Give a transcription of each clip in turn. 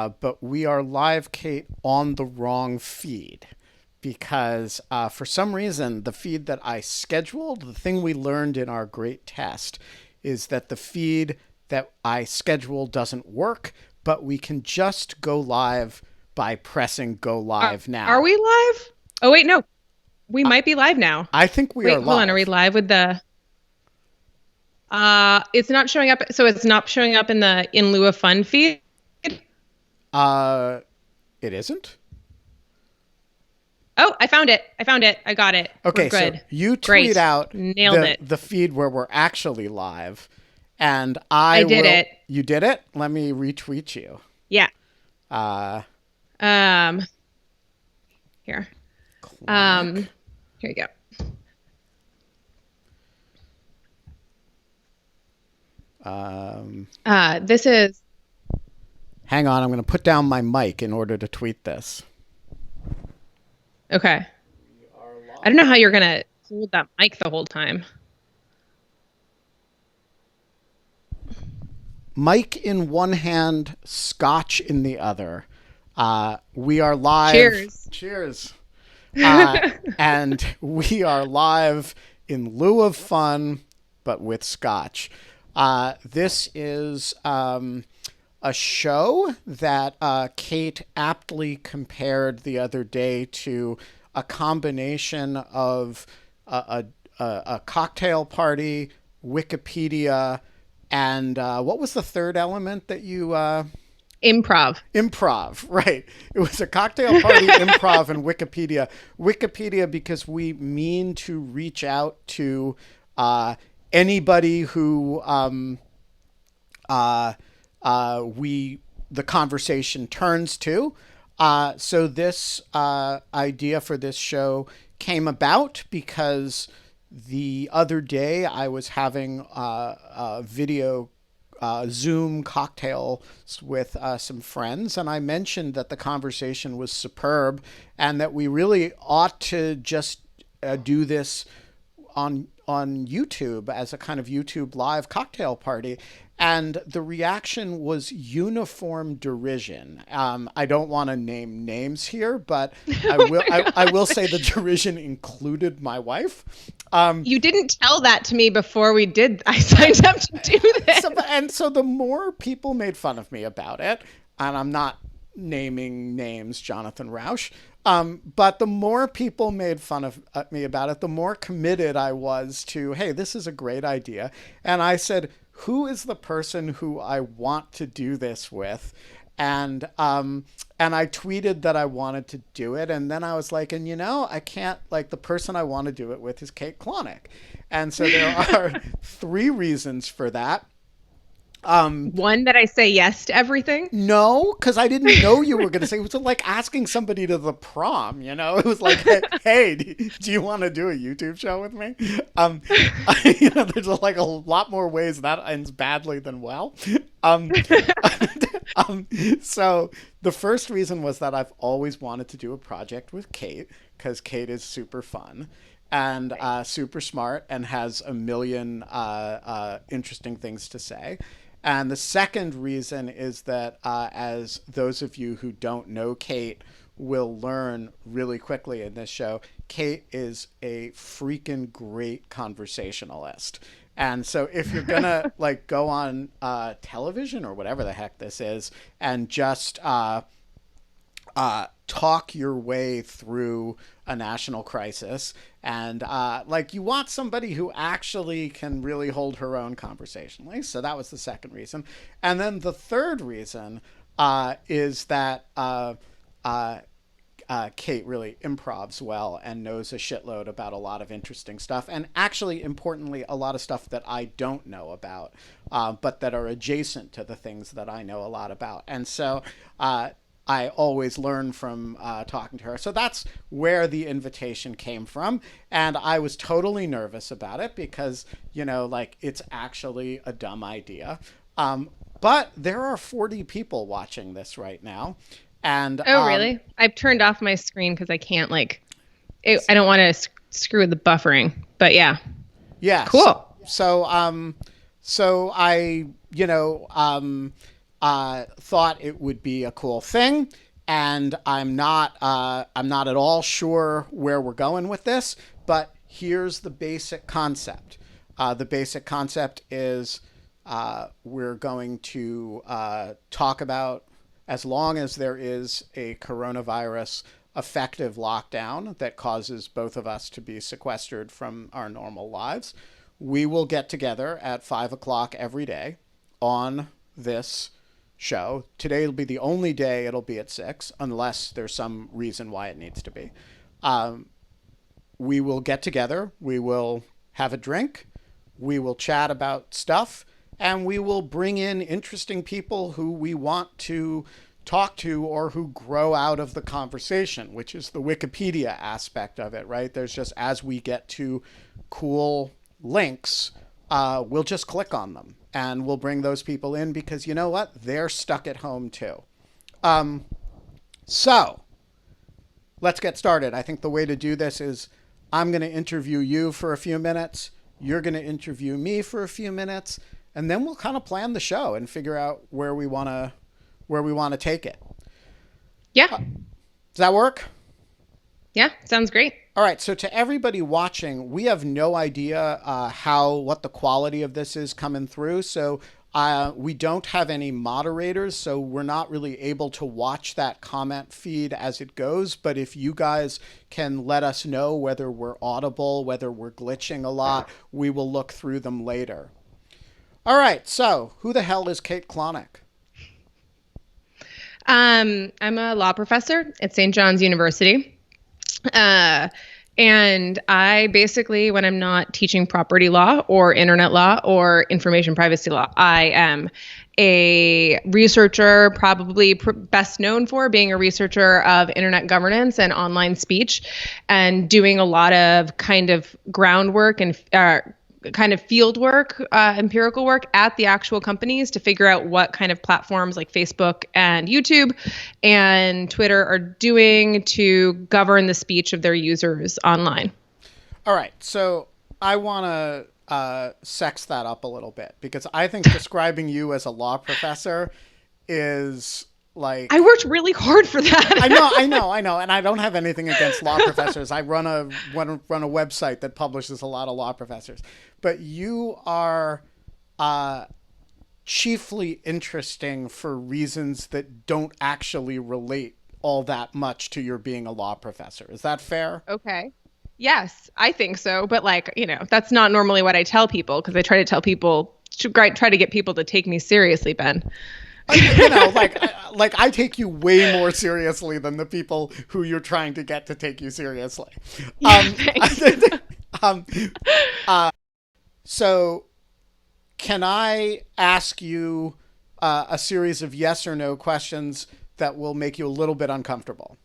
But we are live, Kate, on the wrong feed because for some reason, the feed that I scheduled, the thing we learned in our great test, is that the feed that I scheduled doesn't work, but we can just go live by pressing go Are, live are now. we live? Oh, wait, no. We I, might be live now. I think we are Wait, hold on. Are we live. live with the it's not showing up, so it's not showing up in the in lieu of fun feed? Uh, it isn't? Oh, I found it. I found it. I got it. We're Okay, so good. you tweet Great. out Nailed the it. the feed where we're actually live, and I I did will. it. You did it. Let me retweet you. Yeah. Uh, Um here. Klonick. Um here you go. Um, This is Hang on, I'm going to put down my mic in order to tweet this. okay. We are I don't know live. how you're gonna hold that mic the whole time. Mic in one hand, scotch in the other. We are live. Cheers. Cheers. And we are live in lieu of fun, but with scotch. This is a show that Kate aptly compared the other day to a combination of a cocktail party, Wikipedia, and what was the third element that you Improv. improv, right? It was a cocktail party, improv, and Wikipedia. Wikipedia because we mean to reach out to anybody who uh, we the conversation turns to. So this idea for this show came about because the other day I was having a video Zoom cocktails with some friends, and I mentioned that the conversation was superb and that we really ought to just do this on YouTube as a kind of YouTube live cocktail party. And the reaction was uniform derision. I don't want to name names here, but I will. I will say the derision included my wife. Um, You didn't tell that to me before we did. I signed up to do so this. and so the more people made fun of me about it, and I'm not naming names, Jonathan Rausch. But the more people made fun of me about it, the more committed I was to, hey, this is a great idea. And I said, who is the person who I want to do this with? And I tweeted that I wanted to do it, and then I was like, and I can't, like, the person I want to do it with is Kate Klonick, and so there are three reasons for that. Um, One, that I say yes to everything. no, because I didn't know you were going to say. It was like asking somebody to the prom. It was like, hey, do you want to do a YouTube show with me? Um, there's like a lot more ways that ends badly than well. Um, um, so the first reason was that I've always wanted to do a project with Kate because Kate is super fun and Right. super smart and has a million interesting things to say. And the second reason is that, as those of you who don't know Kate will learn really quickly in this show, Kate is a freaking great conversationalist. And so if you're gonna like go on television or whatever the heck this is and just talk your way through a national crisis. And like you want somebody who actually can really hold her own conversationally. So that was the second reason. And then the third reason is that Kate really improvs well and knows a shitload about a lot of interesting stuff. And actually, importantly, a lot of stuff that I don't know about, but that are adjacent to the things that I know a lot about. And so I always learn from talking to her. So that's where the invitation came from. And I was totally nervous about it because, like it's actually a dumb idea. But there are 40 people watching this right now. And Oh, really? I've turned off my screen because I can't I don't want to screw with the buffering. But yeah, yeah, so, cool. so, um, so I, thought it would be a cool thing, and I'm not at all sure where we're going with this, but here's the basic concept. The basic concept is we're going to talk about, as long as there is a coronavirus effective lockdown that causes both of us to be sequestered from our normal lives, we will get together at 5 o'clock every day on this show. Today will be the only day it'll be at 6, unless there's some reason why it needs to be. Um, we will get together, we will have a drink, we will chat about stuff, and we will bring in interesting people who we want to talk to or who grow out of the conversation, which is the Wikipedia aspect of it, right? There's just, as we get to cool links, we'll just click on them and we'll bring those people in because you know what? They're stuck at home too. So let's get started. I think the way to do this is I'm going to interview you for a few minutes. You're going to interview me for a few minutes, and then we'll kind of plan the show and figure out where we want to take it. Yeah. Does that work? Yeah. Sounds great. All right. So to everybody watching, we have no idea what the quality of this is coming through. So we don't have any moderators, so we're not really able to watch that comment feed as it goes. But if you guys can let us know whether we're audible, whether we're glitching a lot, we will look through them later. All right. So who the hell is Kate Klonick? I'm a law professor at St. John's University. And I basically, when I'm not teaching property law or internet law or information privacy law, I am a researcher, probably best known for being a researcher of internet governance and online speech, and doing a lot of kind of groundwork and kind of field work, empirical work at the actual companies to figure out what kind of platforms like Facebook and YouTube and Twitter are doing to govern the speech of their users online. All right. So I want to sex that up a little bit because I think describing you as a law professor is like, I worked really hard for that. I know, and I don't have anything against law professors. I run a website that publishes a lot of law professors, but you are chiefly interesting for reasons that don't actually relate all that much to your being a law professor. Is that fair? Okay. Yes, I think so. But that's not normally what I tell people because I try to tell people, try to get people to take me seriously, Ben. Like I take you way more seriously than the people who you're trying to get to take you seriously. So can I ask you a series of yes or no questions that will make you a little bit uncomfortable?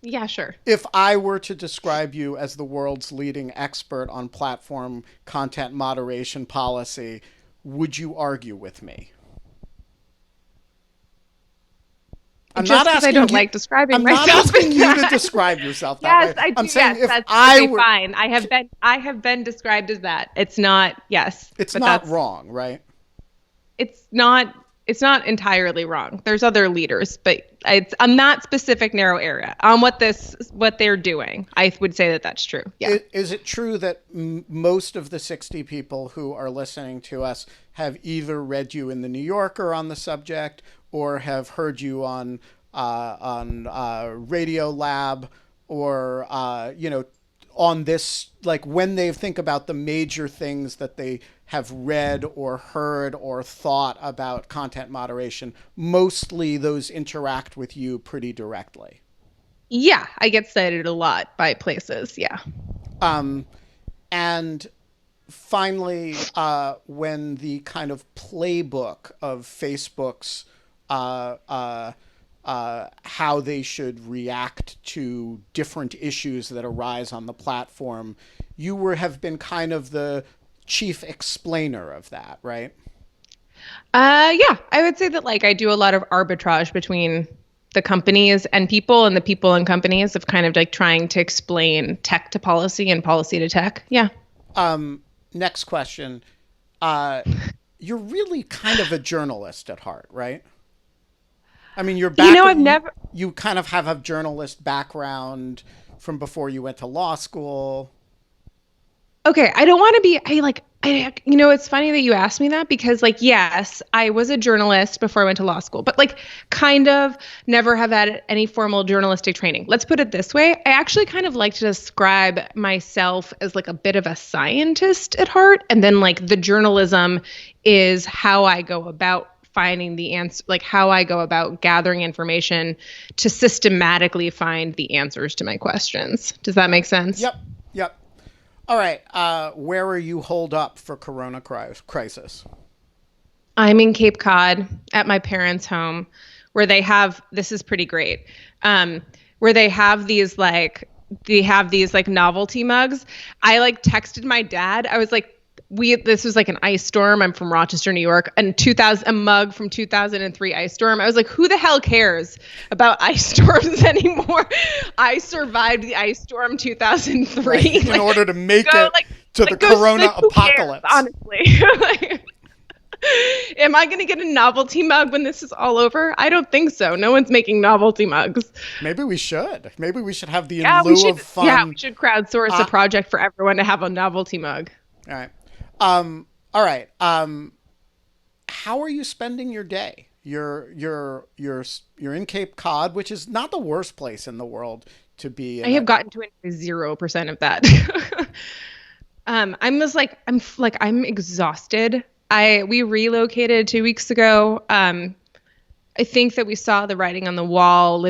Yeah, sure. If I were to describe you as the world's leading expert on platform content moderation policy, would you argue with me? I'm not asking. I don't like describing myself. I'm not asking you to describe yourself that way. Yes, I do. I'm saying yes, if that's I okay, were, fine. I have been described as that. It's not. Yes, it's not wrong, right? It's not. It's not entirely wrong. There's other leaders, but it's on that specific narrow area on what they're doing. I would say that that's true. Yeah. Is it true that most of the 60 people who are listening to us have either read you in the New Yorker on the subject or have heard you on Radio Lab or on this, like when they think about the major things that they have read or heard or thought about content moderation, mostly those interact with you pretty directly? Yeah, I get cited a lot by places. Yeah. And finally, when the kind of playbook of Facebook's how they should react to different issues that arise on the platform, you have been kind of the chief explainer of that, right? Yeah, I would say that I do a lot of arbitrage between the companies and the people and companies of kind of trying to explain tech to policy and policy to tech. Yeah. Next question. you're really kind of a journalist at heart, right? I mean, I've never. you kind of have a journalist background from before you went to law school. Okay, I don't want to be. It's funny that you asked me that because, like, yes, I was a journalist before I went to law school, but like, kind of never have had any formal journalistic training. Let's put it this way: I actually kind of like to describe myself as like a bit of a scientist at heart, and then like the journalism is how I go about finding the answer, like how I go about gathering information to systematically find the answers to my questions. Does that make sense? Yep, yep. All right. Where are you holed up for crisis? I'm in Cape Cod at my parents' home where they have, this is pretty great. Where they have these like novelty mugs. I like texted my dad. I was like, this was like an ice storm. I'm from Rochester, New York, and 2000 a mug from 2003 ice storm. I was like, who the hell cares about ice storms anymore? I survived the ice storm 2003 Right. In order to make it like, to the Corona apocalypse. Cares, honestly. Like, am I going to get a novelty mug when this is all over? I don't think so. No one's making novelty mugs. Maybe we should. Maybe we should have the Lieu of Fun. Yeah, we should crowdsource a project for everyone to have a novelty mug. All right. All right. How are you spending your day? You're in Cape Cod, which is not the worst place in the world to be in. I have gotten to 0% of that. I'm exhausted. We relocated 2 weeks ago. I think that we saw the writing on the wall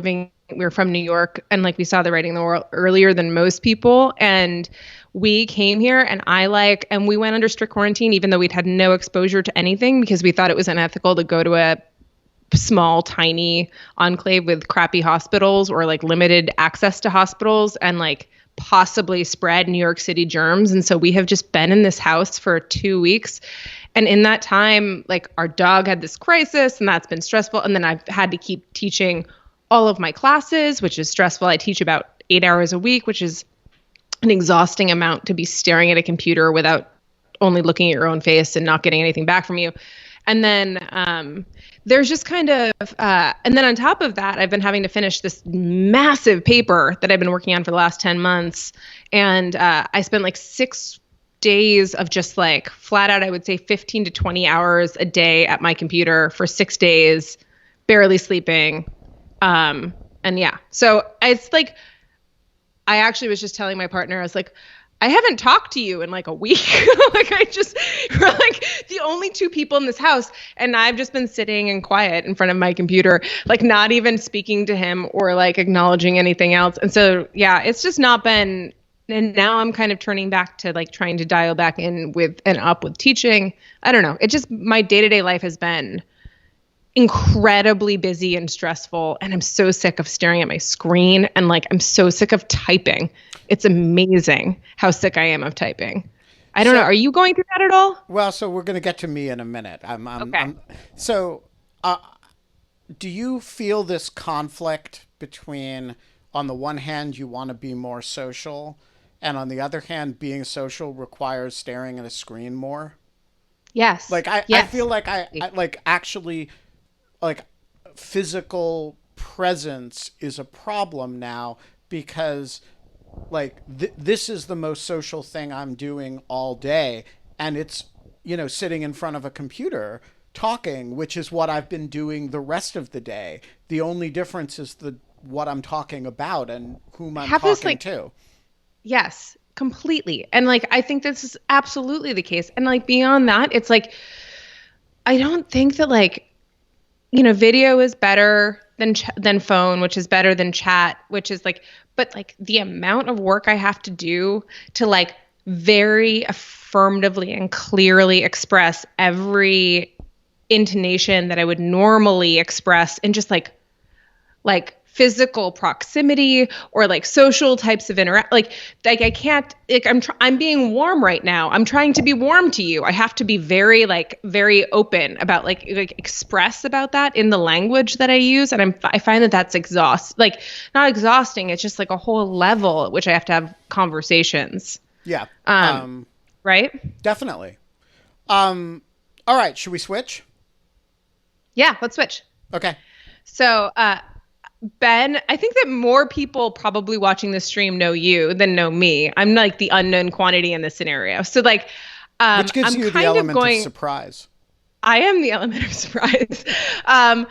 we're from New York, and like we saw the writing on the wall earlier than most people. And we came here and we went under strict quarantine, even though we'd had no exposure to anything, because we thought it was unethical to go to a small, tiny enclave with crappy hospitals or like limited access to hospitals and like possibly spread New York City germs. And so we have just been in this house for 2 weeks. And in that time, like our dog had this crisis and that's been stressful. And then I've had to keep teaching all of my classes, which is stressful. I teach about 8 hours a week, which is an exhausting amount to be staring at a computer without only looking at your own face and not getting anything back from you. And then there's just kind of, and then on top of that, I've been having to finish this massive paper that I've been working on for the last 10 months. And I spent like 6 days of just like flat out, I would say 15 to 20 hours a day at my computer for 6 days, barely sleeping. And yeah, so it's like, I actually was just telling my partner, I was like, I haven't talked to you in like a week. Like we're like the only 2 people in this house. And I've just been sitting and quiet in front of my computer, like not even speaking to him or like acknowledging anything else. And so, yeah, it's just not been, and now I'm kind of turning back to like trying to dial back in with and up with teaching. I don't know. It just, my day-to-day life has been incredibly busy and stressful, and I'm so sick of staring at my screen, and like I'm so sick of typing. It's amazing how sick I am of typing. I don't know. Are you going through that at all? Well, so we're going to get to me in a minute. Okay. Do you feel this conflict between, on the one hand, you want to be more social, and on the other hand, being social requires staring at a screen more? Yes. Like I feel like I like actually like physical presence is a problem now because like this is the most social thing I'm doing all day, and it's sitting in front of a computer talking, which is what I've been doing the rest of the day. The only difference is what I'm talking about and whom I'm talking to. Yes, completely. And like I think this is absolutely the case. And like beyond that, it's like I don't think that like video is better than phone, which is better than chat, which is like, but like the amount of work I have to do to like very affirmatively and clearly express every intonation that I would normally express in just like physical proximity or like social types of like I can't, like I'm being warm right now. I'm trying to be warm to you. I have to be very very open about like express about that in the language that I use. And I find that that's not exhausting. It's just like a whole level at which I have to have conversations. Yeah. Right. Definitely. All right, should we switch? Yeah, let's switch. Okay. So, Ben, I think that more people probably watching this stream know you than know me. I'm like the unknown quantity in this scenario. So, like, Which gives I'm you the kind of element of going, surprise. I am the element of surprise. Um,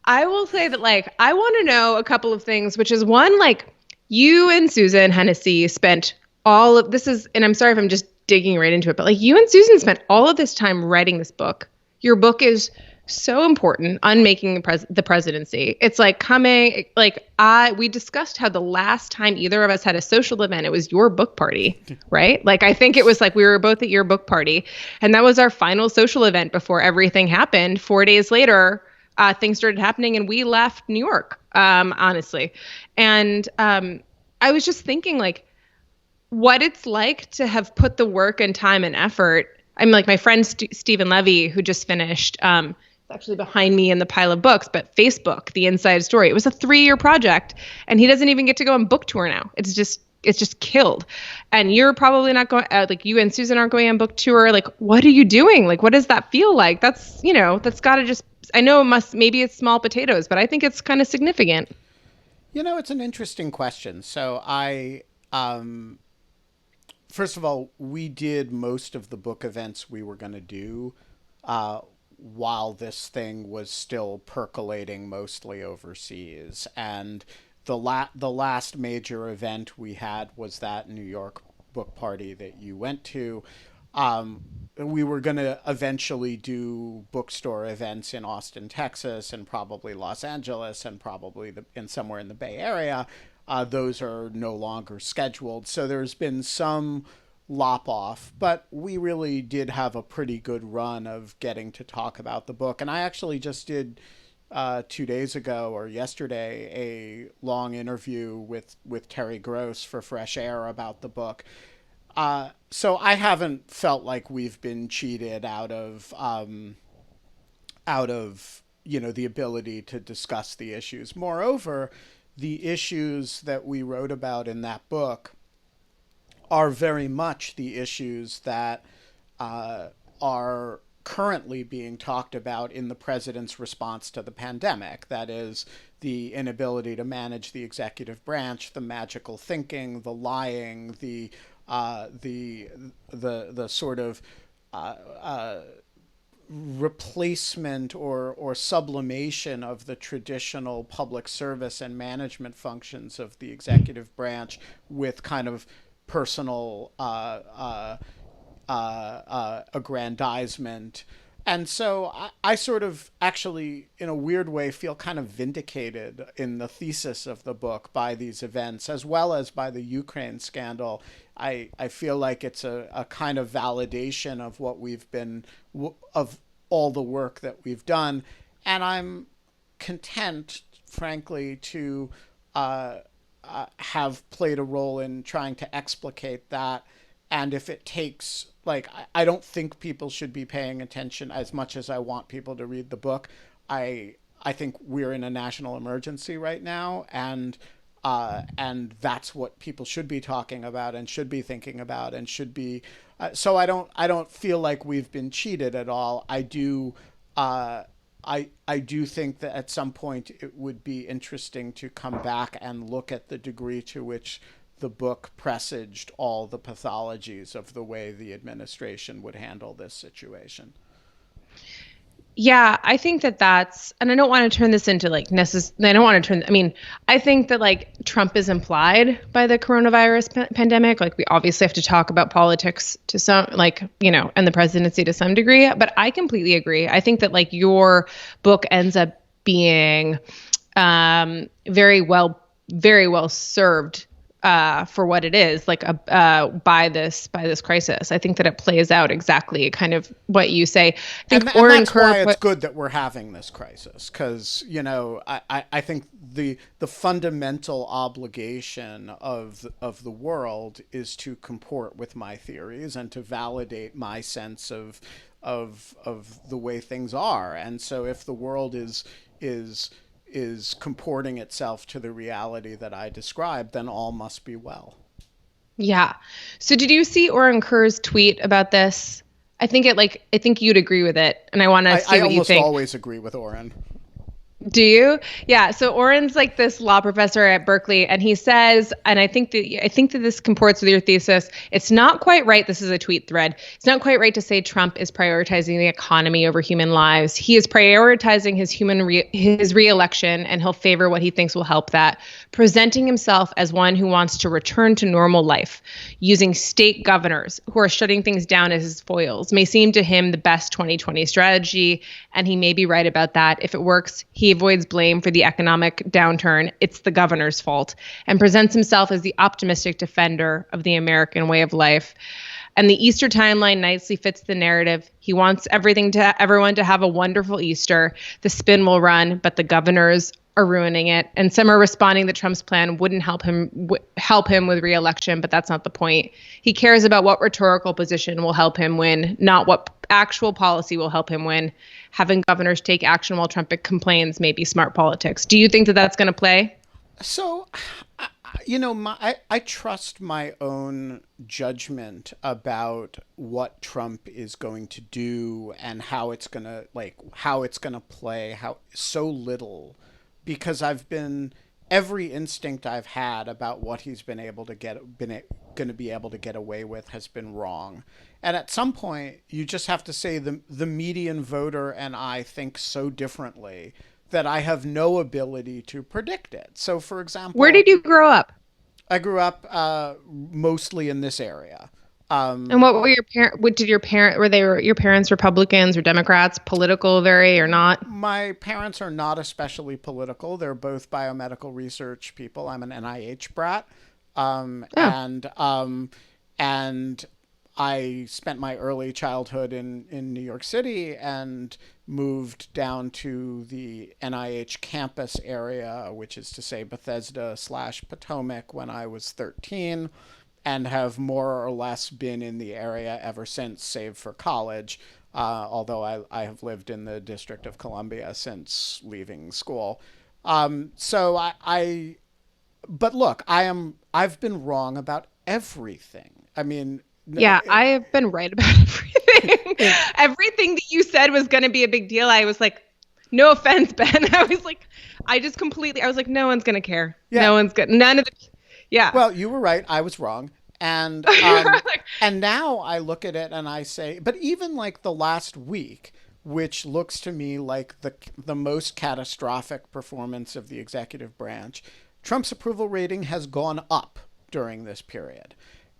I will say that, like, I want to know a couple of things, which is one, like, you and Susan Hennessy spent all of this is, and I'm sorry if I'm just digging right into it, but like, you and Susan spent all of this time writing this book. Your book is so important on making the presidency. It's like coming, like, we discussed how the last time either of us had a social event, it was your book party, right? Like, I think it was like we were both at your book party, and that was our final social event before everything happened. 4 days later, things started happening, and we left New York, honestly. And I was just thinking, like, what it's like to have put the work and time and effort. I'm like my friend Stephen Levy, who just finished. It's actually behind me in the pile of books, but Facebook, The Inside Story. It was a 3-year project, and he doesn't even get to go on book tour now. It's just killed. And you're probably not going. Like, you and Susan aren't going on book tour. Like, what are you doing? Like, what does that feel like? That's got to just. I know it must. Maybe it's small potatoes, but I think it's kind of significant. It's an interesting question. So first of all, we did most of the book events we were going to do uh, while this thing was still percolating mostly overseas. And the last major event we had was that New York book party that you went to. We were going to eventually do bookstore events in Austin, Texas, and probably Los Angeles, and probably in somewhere in the Bay Area. Those are no longer scheduled. So there's been some lop off, but we really did have a pretty good run of getting to talk about the book. And I actually just did 2 days ago or yesterday a long interview with Terry Gross for Fresh Air about the book. So I haven't felt like we've been cheated out of the ability to discuss the issues. Moreover, the issues that we wrote about in that book are very much the issues that are currently being talked about in the president's response to the pandemic. That is, the inability to manage the executive branch, the magical thinking, the lying, the sort of uh, uh, replacement or sublimation of the traditional public service and management functions of the executive branch with kind of personal aggrandizement. And so I sort of actually, in a weird way, feel kind of vindicated in the thesis of the book by these events, as well as by the Ukraine scandal. I feel like it's a kind of validation of what we've been, of all the work that we've done. And I'm content, frankly, to have played a role in trying to explicate that. And if it takes, like, I don't think people should be paying attention as much as I want people to read the book. I think we're in a national emergency right now, and that's what people should be talking about and should be thinking about and should be. So I don't feel like we've been cheated at all. I do. I do think that at some point it would be interesting to come back and look at the degree to which the book presaged all the pathologies of the way the administration would handle this situation. Yeah, I think that and I don't want to turn this into like I don't want to I mean, I think that like Trump is implied by the coronavirus pandemic. Like, we obviously have to talk about politics to some, like, and the presidency to some degree. But I completely agree. I think that, like, your book ends up being very well served for what it is, like, by this crisis. I think that it plays out exactly kind of what you say. I think And Oren that's Kerr why it's good that we're having this crisis, because I think the fundamental obligation of the world is to comport with my theories and to validate my sense of the way things are. And so if the world is comporting itself to the reality that I described, then all must be well. Yeah. So did you see Oren Kerr's tweet about this? I think you'd agree with it, and I want to I see what you almost think. always agree with Oren. Do you? Yeah. So Oren's like this law professor at Berkeley, and he says, and I think that this comports with your thesis. It's not quite right. This is a tweet thread. It's not quite right to say Trump is prioritizing the economy over human lives. He is prioritizing his reelection, and he'll favor what he thinks will help that. Presenting himself as one who wants to return to normal life, using state governors who are shutting things down as his foils, may seem to him the best 2020 strategy, and he may be right about that. If it works, he avoids blame for the economic downturn. It's the governor's fault, and presents himself as the optimistic defender of the American way of life. And the Easter timeline nicely fits the narrative. He wants everyone to have a wonderful Easter. The spin will run, but the governors are ruining it. And some are responding that Trump's plan wouldn't help him with re-election, but that's not the point. He cares about what rhetorical position will help him win, not what actual policy will help him win. Having governors take action while Trump complains may be smart politics. Do you think that that's going to play? So, I trust my own judgment about what Trump is going to do and how it's gonna play, how so little, because every instinct I've had about what he's going to be able to get away with has been wrong. And at some point, you just have to say the median voter and I think so differently that I have no ability to predict it. So, for Where example, did you grow up? I grew up mostly in this area. And what were your parents? What did your parent? Your parents Republicans or Democrats? Political, very or not? My parents are not especially political. They're both biomedical research people. I'm an NIH brat, um, Oh, and um, and I spent my early childhood in New York City and moved down to the NIH campus area, which is to say Bethesda slash Potomac, when I was 13, and have more or less been in the area ever since, save for college. Although I have lived in the District of Columbia since leaving school. So but look, I've been wrong about everything. I mean, yeah, I have been right about everything. Everything that you said was going to be a big deal. I was like, no offense, Ben. I was like, no one's going to care. yeah. No one's good. None of the, yeah. Well, you were right. I was wrong. And Like, and now I look at it and I say, but even like the last week, which looks to me like the most catastrophic performance of the executive branch, Trump's approval rating has gone up during this period.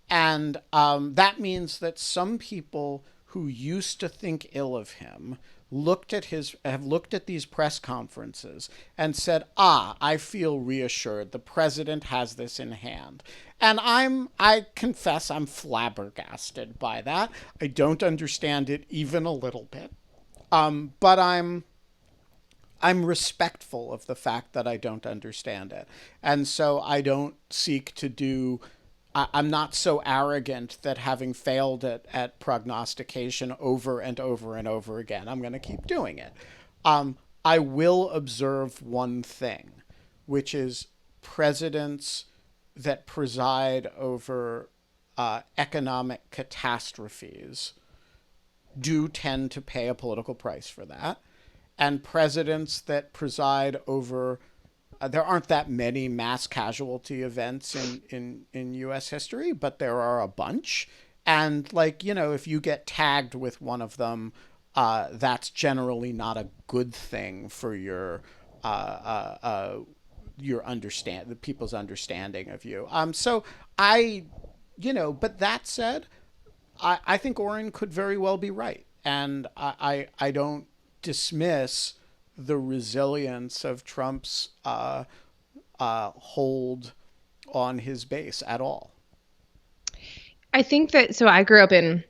And that means that some people who used to think ill of him have looked at these press conferences and said, I feel reassured. The president has this in hand. And I confess I'm flabbergasted by that. I don't understand it even a little bit. But I'm respectful of the fact that I don't understand it. And so I don't seek to do. I'm not so arrogant that having failed at prognostication over and over and over again, I'm going to keep doing it. I will observe one thing, which is presidents that preside over economic catastrophes do tend to pay a political price for that. And presidents that preside over there aren't that many mass casualty events in U.S. history, but there are a bunch. And if you get tagged with one of them, that's generally not a good thing for the people's understanding of you. So but that said, I think Oren could very well be right, and I don't dismiss the resilience of Trump's hold on his base at all. I think that, so I grew up in,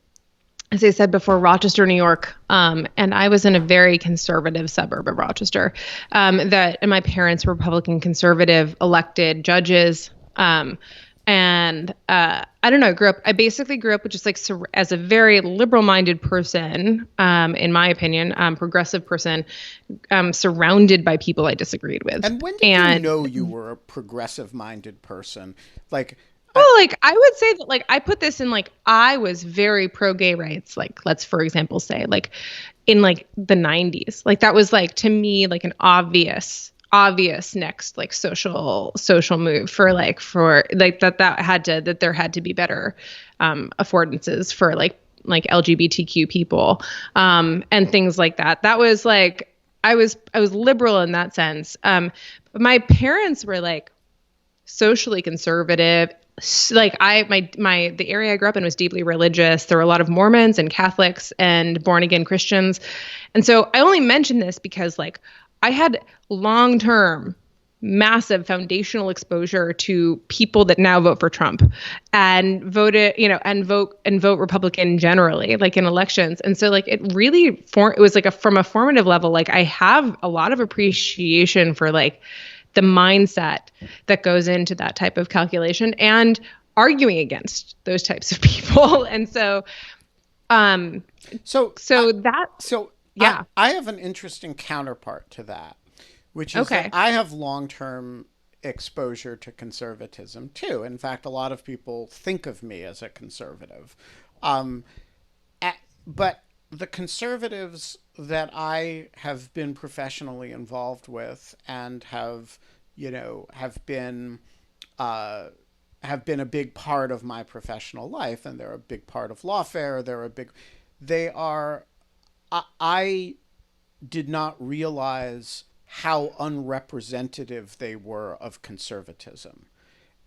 as I said before, Rochester, New York, and I was in a very conservative suburb of Rochester. And my parents were Republican conservative elected judges. I don't know, I basically grew up with just like, as a very liberal minded person, in my opinion, progressive person, surrounded by people I disagreed with. And when did you know you were a progressive minded person? Like, I Well, like I would say that like I put this in like I was very pro gay rights, like let's for example say like in like the 90s. Like that was like to me like an obvious next like social move for like that there had to be better affordances for like LGBTQ people and things like that. That was like I was liberal in that sense. But my parents were like socially conservative. Like the area I grew up in was deeply religious. There were a lot of Mormons and Catholics and born again Christians. And so I only mention this because like I had long term massive foundational exposure to people that now vote for Trump and vote Republican generally, like in elections. And so like it was like from a formative level, like I have a lot of appreciation for like the mindset that goes into that type of calculation and arguing against those types of people. And so, um, so I, so that, so yeah. I have an interesting counterpart to that, which is that Okay. I have long-term exposure to conservatism too. In fact, a lot of people think of me as a conservative. Um, but the conservatives that I have been professionally involved with and have, uh, have been a big part of my professional life, and they're a big part of lawfare. They are. I did not realize how unrepresentative they were of conservatism,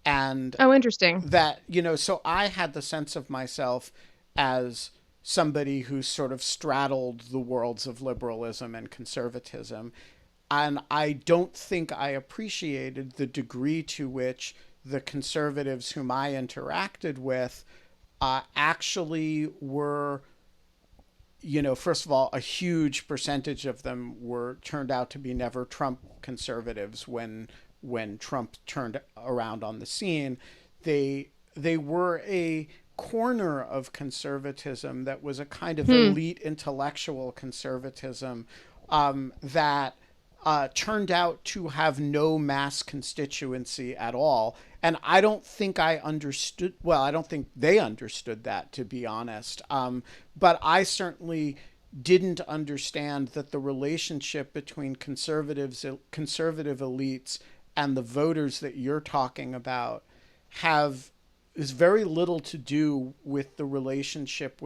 and Oh, interesting. that so I had the sense of myself as somebody who sort of straddled the worlds of liberalism and conservatism, and I don't think I appreciated the degree to which the conservatives whom I interacted with actually were, first of all, a huge percentage of them were turned out to be never Trump conservatives when Trump turned around on the scene. They were a corner of conservatism that was a kind of Hmm. elite intellectual conservatism that turned out to have no mass constituency at all. And I don't think I understood, well, I don't think they understood that, to be honest. But I certainly didn't understand that the relationship between conservative elites and the voters that you're talking about have is very little to do with the relationship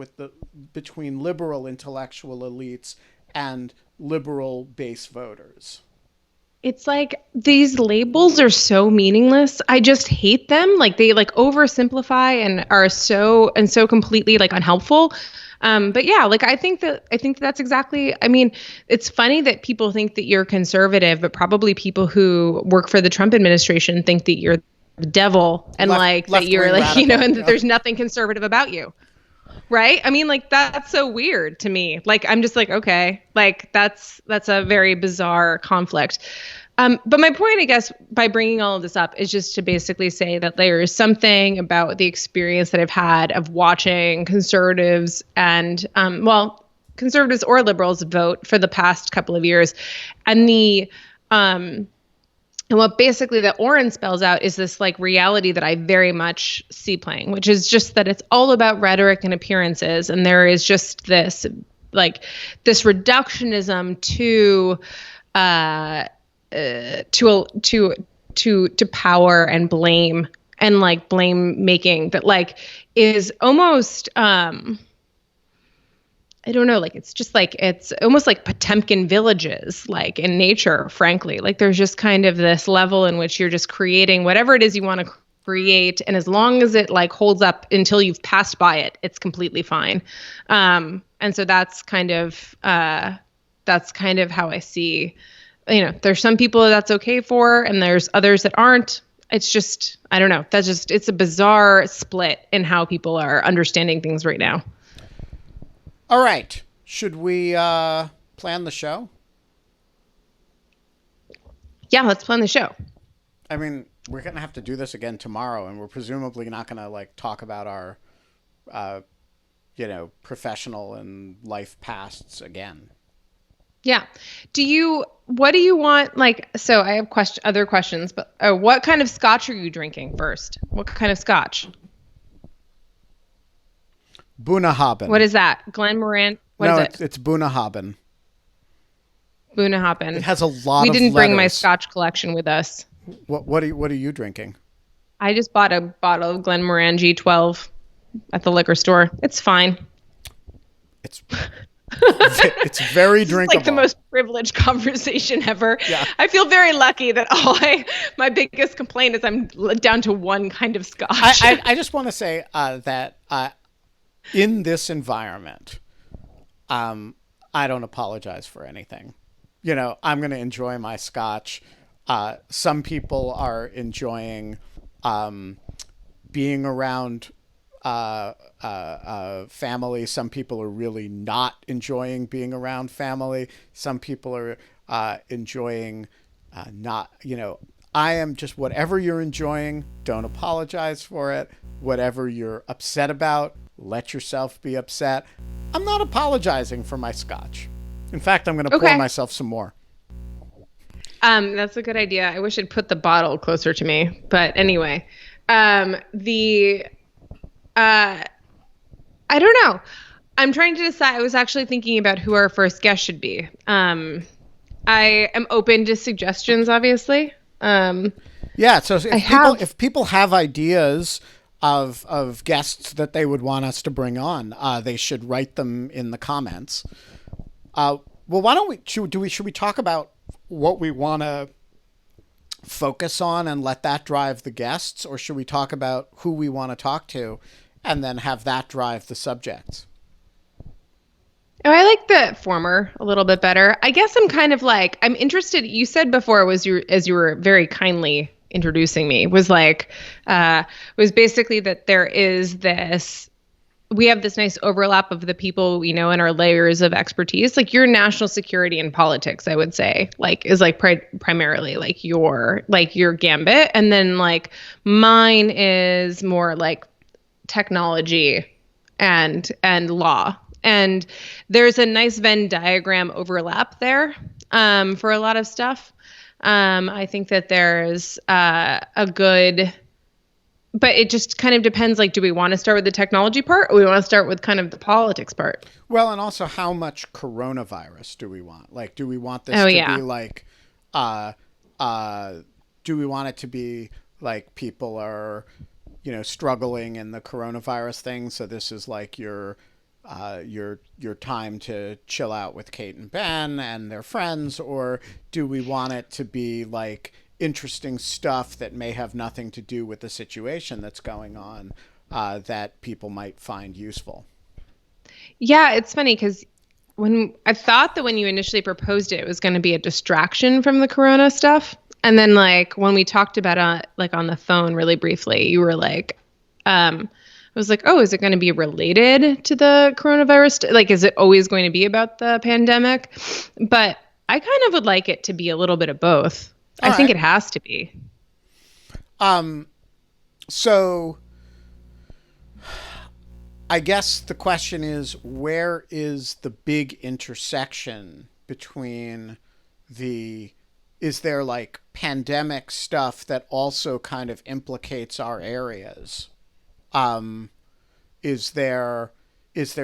between liberal intellectual elites and liberal base voters. It's like these labels are so meaningless. I just hate them. Like they like oversimplify and are so completely like unhelpful. But yeah, like I think that's exactly. I mean, it's funny that people think that you're conservative, but probably people who work for the Trump administration think that you're the devil and like that Left you're wing like radical. and that there's nothing conservative about you. Right? I mean, like that's so weird to me. Like I'm just like, okay, like that's a very bizarre conflict. But my point, I guess, by bringing all of this up is just to basically say that there is something about the experience that I've had of watching conservatives and, conservatives or liberals vote for the past couple of years, and um, and what basically the orange spells out is this like reality that I very much see playing, which is just that it's all about rhetoric and appearances. And there is just like, this reductionism uh, to power and blame and like blame making that like is almost, I don't know, like it's just like it's almost like Potemkin villages, like in nature, frankly. Like there's just kind of this level in which you're just creating whatever it is you want to create, and as long as it like holds up until you've passed by it, it's completely fine. And so that's kind of how I see. There's some people that's okay for, and there's others that aren't. It's just I don't know. It's a bizarre split in how people are understanding things right now. All right. Should we plan the show? Yeah, let's plan the show. I mean, we're going to have to do this again tomorrow, and we're presumably not going to like talk about our, professional and life pasts again. Yeah. What do you want? Like, so I have other questions, but what kind of scotch are you drinking first? What kind of scotch? What Bunahaben. is that? Glenmorangie. What is No, it? it's Bunahaben. It Bunnahabhain. has a lot We of didn't bring my letters. scotch collection with us. What are you drinking? I just bought a bottle of Glenmorangie 12 at the liquor store. It's fine. It's it's very This is like the drinkable. most privileged conversation ever. Yeah. I feel very lucky that my biggest complaint is I'm down to one kind of I, scotch. I, I just want to say that in this environment, I don't apologize for anything. I'm going to enjoy my scotch. Some people are enjoying being around family. Some people are really not enjoying being around family. Some people are enjoying not, I am just whatever you're enjoying, don't apologize for it. Whatever you're upset about, let yourself be upset. I'm not apologizing for my scotch. In fact, I'm going to pour Okay. myself some more. That's a good idea. I wish I'd put the bottle closer to me. But anyway, the I don't know. I'm trying to decide. I was actually thinking about who our first guest should be. I am open to suggestions, obviously. Yeah, so I if have. people have ideas of guests that they would want us to bring on, they should write them in the comments. Well, why don't we should we talk about what we want to focus on and let that drive the guests, or should we talk about who we want to talk to and then have that drive the subjects? Oh, I like the former a little bit better. I guess I'm kind of like I'm interested. You said before was you as you were very kindly introducing me was like was basically that there is this we have this nice overlap of the people we know and our layers of expertise. Like your national security and politics, I would say, like is like primarily like your gambit, and then like mine is more like technology and law. And there's a nice Venn diagram overlap there for a lot of stuff. I think that there's a good but it just kind of depends like do we want to start with the technology part or we want to start with kind of the politics part. Well, and also how much coronavirus do we want? Like, do we want this Oh to be yeah. like, uh, uh, do we want it to be like people are, struggling in the coronavirus thing? So this is like your time to chill out with Kate and Ben and their friends, or do we want it to be like interesting stuff that may have nothing to do with the situation that's going on that people might find useful? Yeah, it's funny because when I thought that when you initially proposed it, it was going to be a distraction from the corona stuff. And then like when we talked about it like on the phone really briefly, you were like, I was like, oh, is it going to be related to the coronavirus? Like, is it always going to be about the pandemic? But I kind of would like it to be a little bit of both. All I think right. it has to be. So I guess the question is, where is the big intersection between the is there like pandemic stuff that also kind of implicates our areas? Um, is there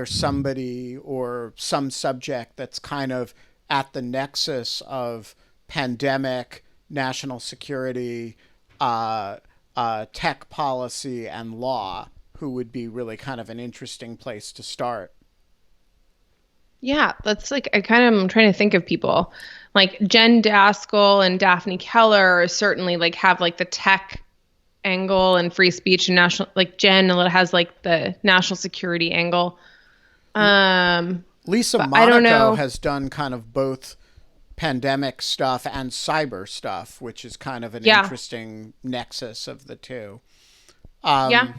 somebody or some subject that's kind of at the nexus of pandemic, national security, uh, tech policy, and law, who would be really kind of an interesting place to start? Yeah, that's like I kind of am trying to think of people like Jen Daskell and Daphne Keller certainly like have like the tech angle and free speech and national like Jen has like the national security angle. Um, Lisa but I don't Monaco know. has done kind of both pandemic stuff and cyber stuff, which is kind of an Yeah, interesting nexus of the two. yeah.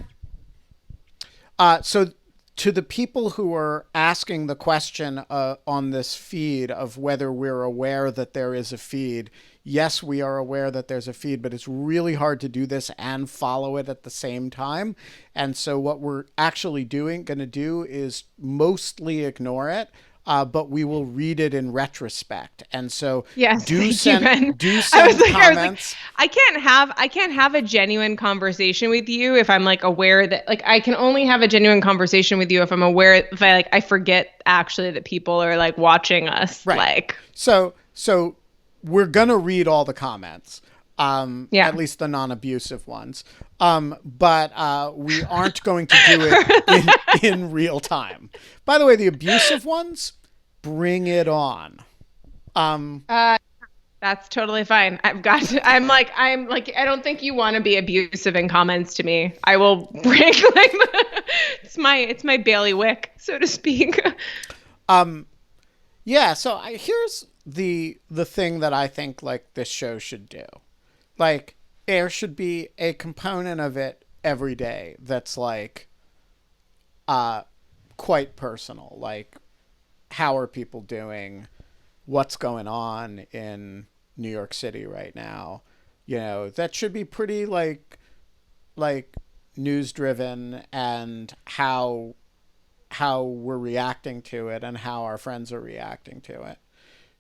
So, to the people who are asking the question on this feed of whether we're aware that there is a feed, yes, we are aware that there's a feed, but it's really hard to do this and follow it at the same time. And so, what we're actually going to do is mostly ignore it. but we will read it in retrospect. And so Yes, do thank you, send Ben. do I was send like, I was like, comments. I can't have a genuine conversation with you if I'm like aware that like I can only have a genuine conversation with you if I'm aware if I forget actually that people are like watching us. Right. Like, So we're gonna read all the comments, yeah. at least the non-abusive ones. But we aren't going to do it in real time. By the way, the abusive ones, bring it on. Um, Uh, that's totally fine. I'm like, I don't think you want to be abusive in comments to me. I will break like, it's my bailiwick, so to speak. yeah. So here's the thing that I think like this show should do. Like there should be a component of it every day that's like uh quite personal. Like how are people doing? What's going on in New York City right now? That should be pretty like news driven, and how we're reacting to it and how our friends are reacting to it.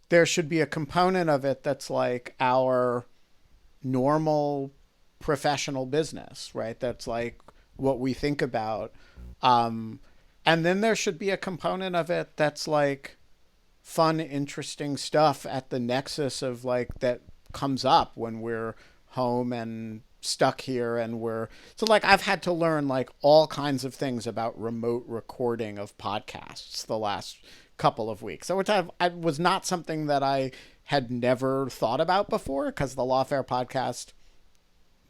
There should be a component of it that's like our normal professional business, right? That's like what we think about. And then there should be a component of it that's like fun, interesting stuff at the nexus of like that comes up when we're home and stuck here, and we're so like I've had to learn like all kinds of things about remote recording of podcasts the last couple of weeks, so which I was not something that I had never thought about before, because the Lawfare podcast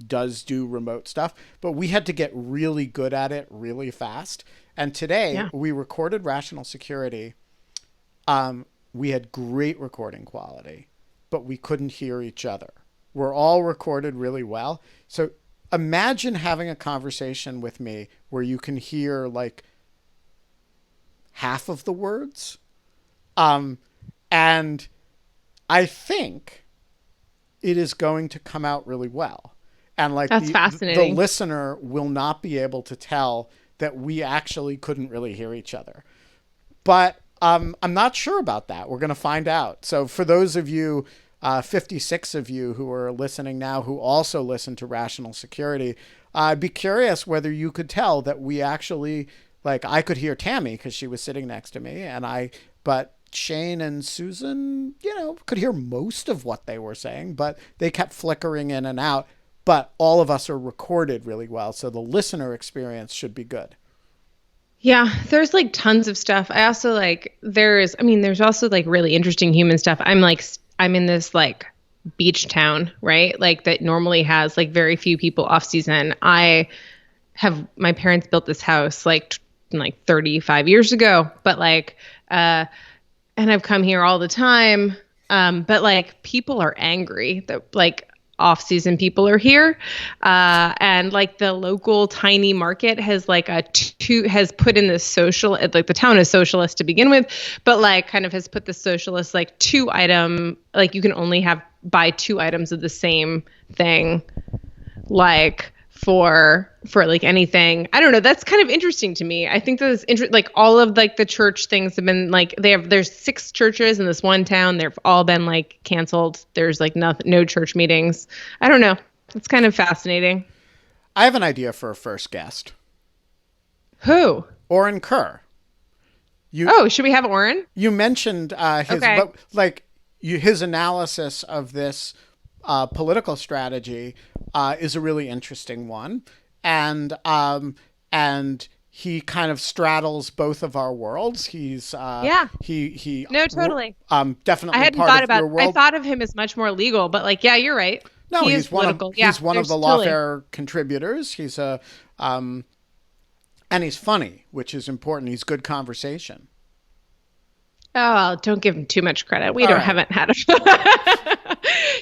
does do remote stuff, but we had to get really good at it really fast. And today Yeah. we recorded Rational Security. We had great recording quality, but we couldn't hear each other. We're all recorded really well. So imagine having a conversation with me where you can hear like half of the words. And I think it is going to come out really well. And like That's the fascinating. listener will not be able to tell that we actually couldn't really hear each other. But I'm not sure about that. We're going to find out. So for those of you, 56 of you who are listening now, who also listen to Rational Security, I'd be curious whether you could tell that we actually, like, I could hear Tammy because she was sitting next to me, but Shane and Susan, could hear most of what they were saying, but they kept flickering in and out. But all of us are recorded really well, so the listener experience should be good. Yeah, there's like tons of stuff. I also like there's also like really interesting human stuff. I'm in this like beach town, right? Like that normally has like very few people off season. My parents built this house like 35 years ago, but like and I've come here all the time. But like people are angry that like off-season people are here, and like the local tiny market has like has put in this social, like the town is socialist to begin with, but like kind of has put the socialist like 2 item, like you can only buy 2 items of the same thing, like for like anything. I don't know. That's kind of interesting to me. I think that's like all of like the church things have been like there's 6 churches in this one town. They've all been like canceled. There's like no church meetings. I don't know. It's kind of fascinating. I have an idea for a first guest. Who? Oren Kerr. Should we have Oren? You mentioned his, Okay. but like his analysis of this political strategy is a really interesting one, and he kind of straddles both of our worlds. He's Yeah. he No, totally. definitely I hadn't part thought of your about. I world. thought of him as much more legal, but like, yeah, you're right. No, He is he's one of political. Yeah, he's one of the there's totally. Lawfare contributors. He's a and he's funny, which is important. He's good conversation. Oh, don't give him too much credit. We All don't right. haven't had a.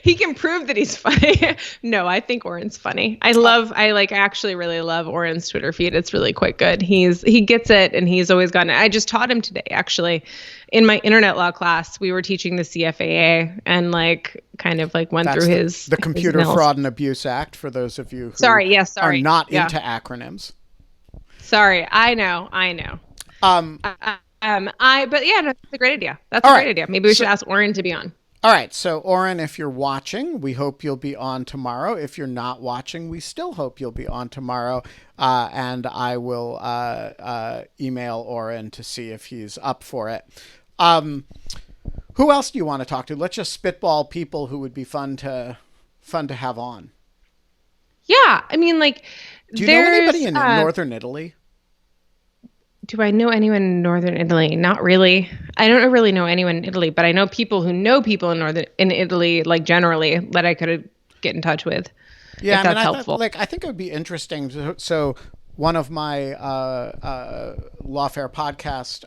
He can prove that he's funny. No, I think Oren's funny. I like actually really love Oren's Twitter feed. It's really quite good. He gets it, and he's always gotten it. I just taught him today, actually, in my internet law class. We were teaching the CFAA, and like kind of like went That's through his the Computer his Fraud and Abuse Act, for those of you who are sorry. not Yeah. into acronyms. Sorry, I know. Um, But yeah, no, that's a great idea. That's All a right. great idea. Maybe we So should ask Oren to be on. all right, so Oren, if you're watching, we hope you'll be on tomorrow. If you're not watching, we still hope you'll be on tomorrow. And I will email Oren to see if he's up for it. Um, who else do you want to talk to? Let's just spitball people who would be fun to have on. Yeah, I mean, like, Do you know anybody there's in northern Italy? do I know anyone in Northern Italy? Not really. I don't really know anyone in Italy, but I know people in Italy, like generally, that I could get in touch with, Yeah, if I mean, that's helpful. I think it would be interesting. So one of my Lawfare podcast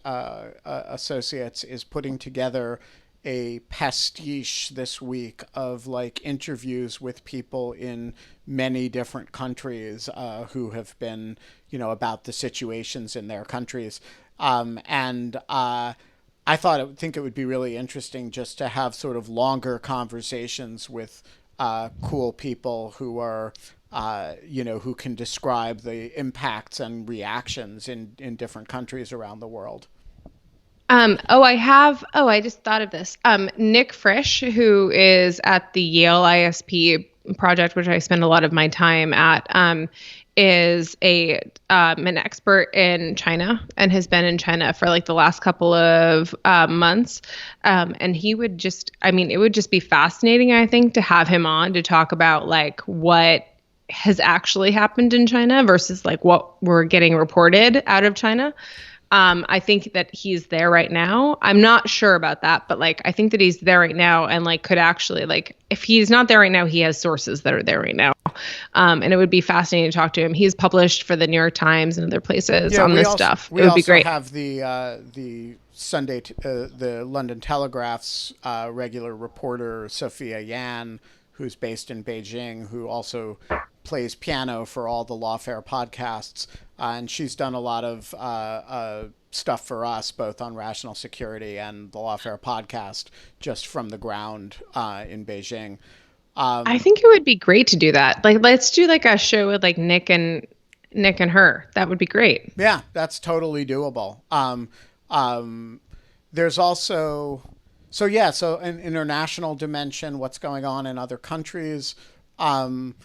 associates is putting together a pastiche this week of like interviews with people in many different countries who have been, about the situations in their countries. And think it would be really interesting just to have sort of longer conversations with cool people who are, who can describe the impacts and reactions in different countries around the world. I just thought of this. Nick Frisch, who is at the Yale ISP project, which I spend a lot of my time at, is an expert in China and has been in China for like the last couple of months. And it would just be fascinating, I think, to have him on to talk about like what has actually happened in China versus like what we're getting reported out of China. I think that he's there right now. I'm not sure about that, but like I think that he's there right now and like could actually like if he's not there right now, he has sources that are there right now. And it would be fascinating to talk to him. He's published for the New York Times and other places Yeah, on this stuff. we It would be also great. have the London Telegraph's regular reporter Sophia Yan, who's based in Beijing, who also plays piano for all the Lawfare podcasts, and she's done a lot of stuff for us, both on Rational Security and the Lawfare podcast, just from the ground in Beijing. I think it would be great to do that. Like let's do like a show with like Nick and her. That would be great. Yeah, that's totally doable. Um, there's also, so an international dimension, what's going on in other countries. Um,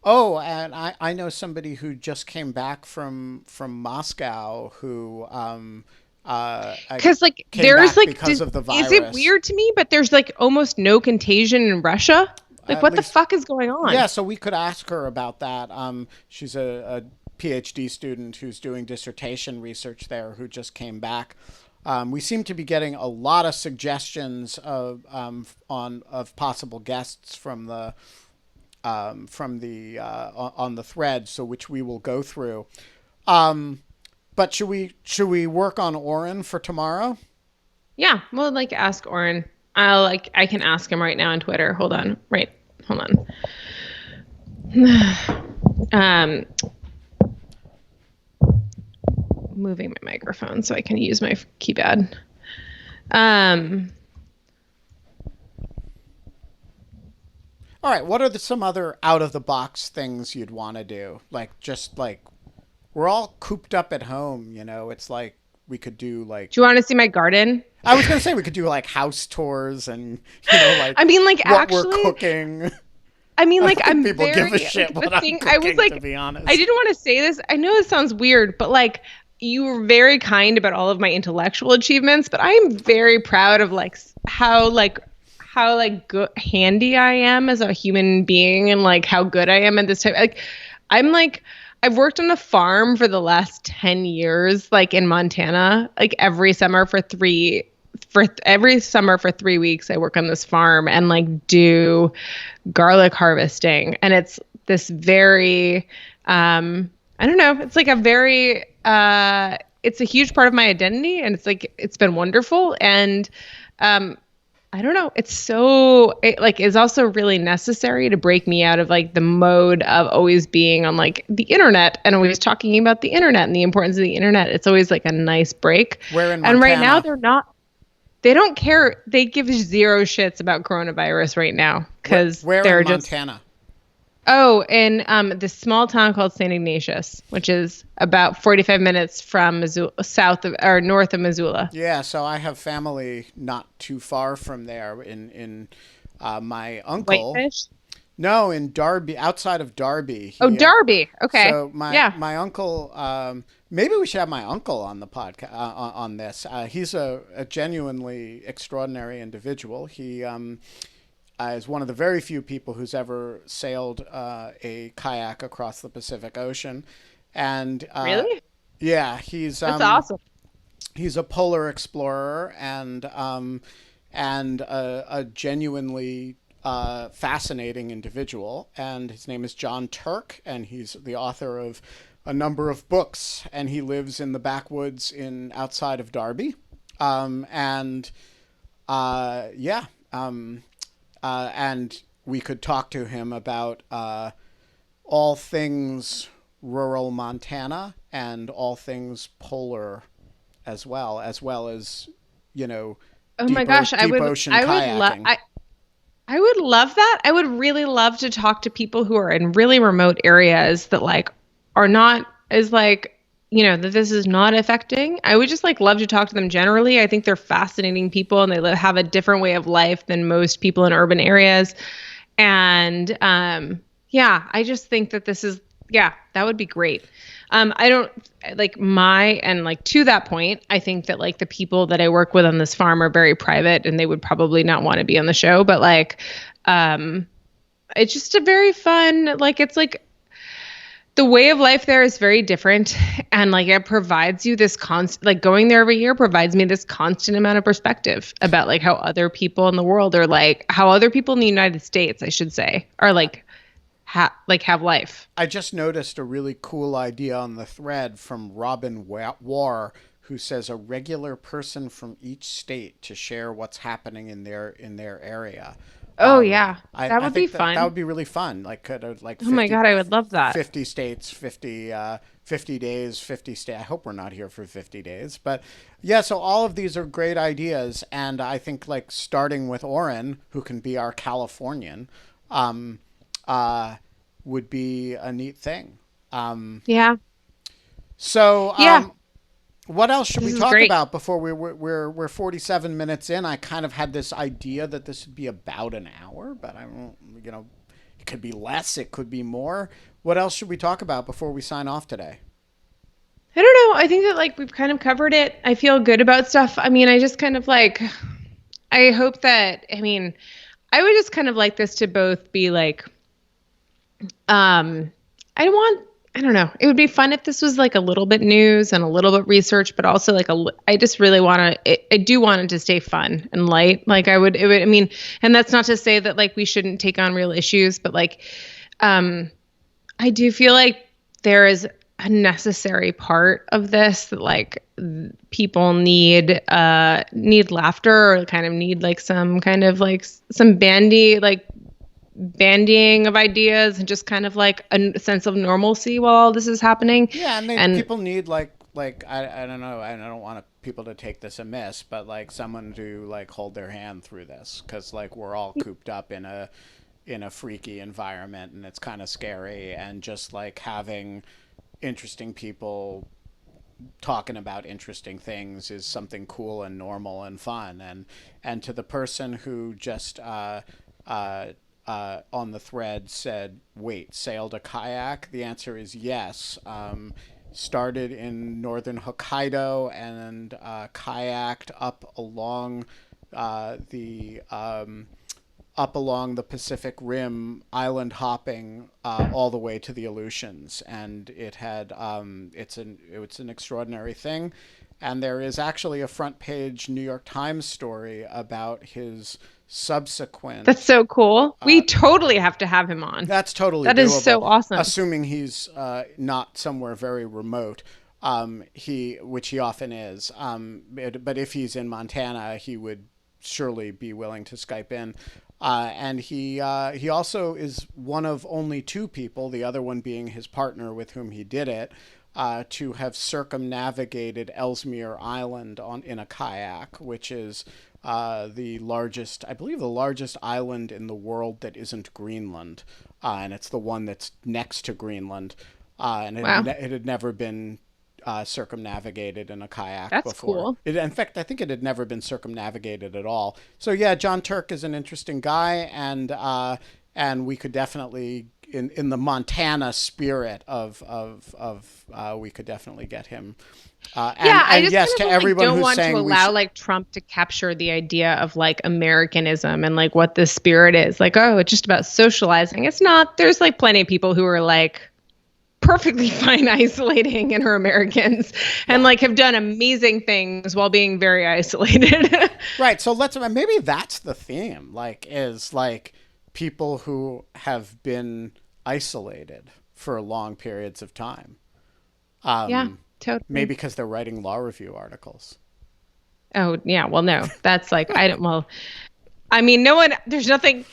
oh, and I know somebody who just came back from Moscow who Because like came there's back like, because of the is it virus. weird to me? But there's like almost no contagion in Russia. Like At what the least, fuck is going on? yeah. So we could ask her about that. She's a PhD student who's doing dissertation research there, who just came back. We seem to be getting a lot of suggestions of possible guests on the thread, so which we will go through. But should we work on Oren for tomorrow? Yeah, well, like ask Oren. I can ask him right now on Twitter. Hold on. um, moving my microphone so I can use my keypad. Um, All right. What are some other out of the box things you'd want to do? Like just like we're all cooped up at home. It's like we could do like do you want to see my garden? I was gonna say we could do like house tours and like I mean, like what we're actually, cooking. I mean, I like don't think I'm people very give a shit like what the I'm thing. I was cooking, to like, be honest. I didn't want to say this. I know this sounds weird, but like you were very kind about all of my intellectual achievements, but I am very proud of like how like good handy I am as a human being and like how good I am at this type. Like I'm like I've worked on a farm for the last 10 years, like in Montana, like every summer for 3 weeks, I work on this farm and like do garlic harvesting. And it's this very, I don't know, it's like a very, it's a huge part of my identity and it's like, it's been wonderful. And, I don't know. It like is also really necessary to break me out of like the mode of always being on like the internet and always talking about the internet and the importance of the internet. It's always like a nice break. Where in And right now Montana? they don't care. They give zero shits about coronavirus right now because Where they're in just Montana? Oh, in this small town called St. Ignatius, which is about 45 minutes from Missoula, south of or north of Missoula. Yeah, so I have family not too far from there in my uncle. Whitefish. No, in Darby, outside of Darby. Oh, He Darby. Okay. So my Yeah. my uncle, maybe we should have my uncle on the podcast on this. He's a genuinely extraordinary individual. He is one of the very few people who's ever sailed a kayak across the Pacific Ocean, and Really? yeah, That's awesome. he's a polar explorer and a genuinely fascinating individual. And his name is John Turk, and he's the author of a number of books. And he lives in the backwoods in outside of Derby. And yeah, and we could talk to him about all things rural Montana and all things polar as well as you know Oh my gosh, deep ocean I would love kayaking. I would love that. I would really love to talk to people who are in really remote areas that like are not as like, that this is not affecting. I would just like love to talk to them generally. I think they're fascinating people and they have a different way of life than most people in urban areas. And yeah, I just think that yeah, that would be great. I don't like and like to that point, I think that like the people that I work with on this farm are very private and they would probably not want to be on the show, but like, um, it's just a very fun, like, it's like the way of life there is very different. And like, it provides you this constant, like going there every year provides me this constant amount of perspective about like how other people in the world are like, how other people in the United States, I should say, are like, have life. I just noticed a really cool idea on the thread from Robin War, who says a regular person from each state to share what's happening in their area. Oh yeah, that I would be think that fun. would be really fun. Like could like Oh my God, I would love that. 50 states, 50 days, 50 states. I hope we're not here for 50 days, but yeah. So all of these are great ideas, and I think like starting with Oren, who can be our Californian, um, uh, would be a neat thing. Um, Yeah. so, Yeah. what else should This we is talk great. about before we're 47 minutes in? I kind of had this idea that this would be about an hour, but I don't, it could be less, it could be more. What else should we talk about before we sign off today? I don't know. I think that like we've kind of covered it. I feel good about stuff. I mean, I just kind of like I hope that I would just kind of like this to both be like um I don't want I don't know. It would be fun if this was like a little bit news and a little bit research, but also like I just really want to, I do want it to stay fun and light. Like I mean, and that's not to say that like we shouldn't take on real issues, but like, um, I do feel like there is a necessary part of this that like people need laughter or kind of need like some kind of like some bandying of ideas and just kind of like a sense of normalcy while all this is happening. Yeah, and And people need I don't know, I don't want people to take this amiss, but like someone to like hold their hand through this because like we're all cooped up in a freaky environment and it's kind of scary, and just like having interesting people talking about interesting things is something cool and normal and fun. And to the person who just uh, on the thread said, "Wait, sailed a kayak?" The answer is yes. Started in northern Hokkaido and kayaked the up along the Pacific Rim, island hopping all the way to the Aleutians, and it's an extraordinary thing, and there is actually a front page New York Times story about his that's subsequent. so cool. We totally have to have him on. That's totally That is doable, so awesome. assuming he's not somewhere very remote. Which he often is. But if he's in Montana, he would surely be willing to Skype in. And he also is one of only two people, the other one being his partner with whom he did it, to have circumnavigated Ellesmere Island in a kayak, which is the largest, I believe, the largest island in the world that isn't Greenland, and it's the one that's next to Greenland, and Wow, it had never been circumnavigated in a kayak that's before. cool. In fact, I think it had never been circumnavigated at all. So yeah, John Turk is an interesting guy, and we could definitely in the Montana spirit of we could definitely get him. Yeah, I And just yes, kind to of like everyone don't who's want to saying we allow should. like Trump to capture the idea of like Americanism and like what the spirit is. Like, oh, it's just about socializing. It's not. There's like plenty of people who are like perfectly fine isolating and are Americans and Yeah. like have done amazing things while being very isolated. Right. So let's maybe that's the theme. Like is like people who have been isolated for long periods of time. Yeah, Um, Maybe totally. because they're writing law review articles. Oh, yeah. Well, no, that's like, I don't, well, I mean, no one, there's nothing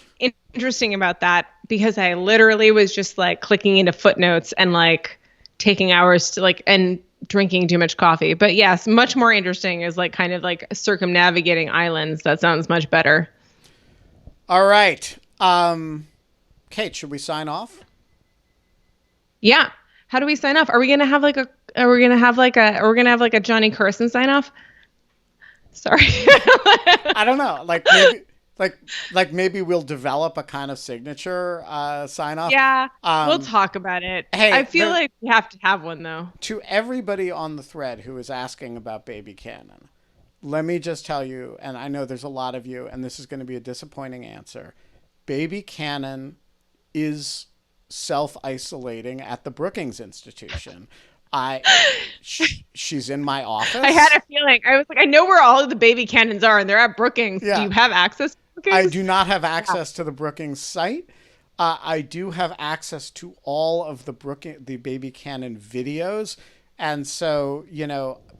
interesting about that because I literally was just like clicking into footnotes and like taking hours to like, and drinking too much coffee. But yes, much more interesting is like kind of like circumnavigating islands. That sounds much better. All right. Kate, should we sign off? Yeah. How do we sign off? Are we going to have like a, are we going to have like a, are we going to have like a Johnny Carson sign off? Sorry. I don't know. Like maybe we'll develop a kind of signature sign off. Yeah, we'll Um, talk about it. I hey, feel like we have to have one though. to everybody on the thread who is asking about Baby Cannon, let me just tell you, and I know there's a lot of you, and this is going to be a disappointing answer. Baby Cannon is self isolating at the Brookings Institution. I, she's in my I had office. a feeling. I was like, I know where all of the baby cannons are, and they're at Brookings. Do Yeah, you have access to I Brookings? do not have Yeah. access to the Brookings site. I do have access to all of the Baby Cannon videos, and so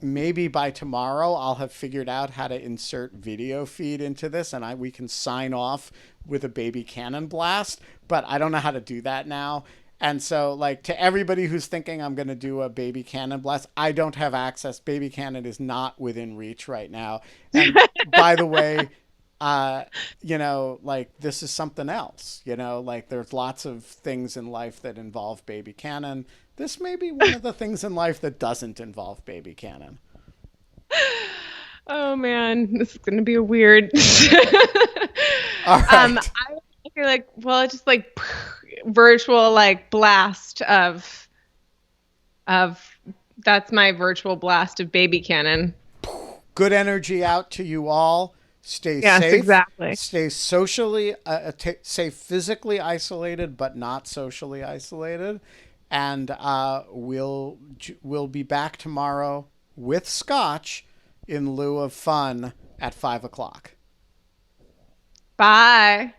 maybe by tomorrow I'll have figured out how to insert video feed into this, and we can sign off with a Baby Cannon blast. But I don't know how to do that now. And so, like, to everybody who's thinking I'm going to do a Baby Cannon blast, I don't have access. Baby Cannon is not within reach right now. And by the way, uh, like this is something else, like there's lots of things in life that involve Baby Cannon. This may be one of the things in life that doesn't involve Baby Cannon. Oh man, this is gonna be a weird. All right. I feel like, well, it's just like virtual like blast of that's my virtual blast of baby cannon. Good energy out to you all. Stay Yes, safe. exactly. Stay socially, stay physically isolated, but not socially isolated. And we'll be back tomorrow with scotch in lieu of fun at 5 o'clock. Bye.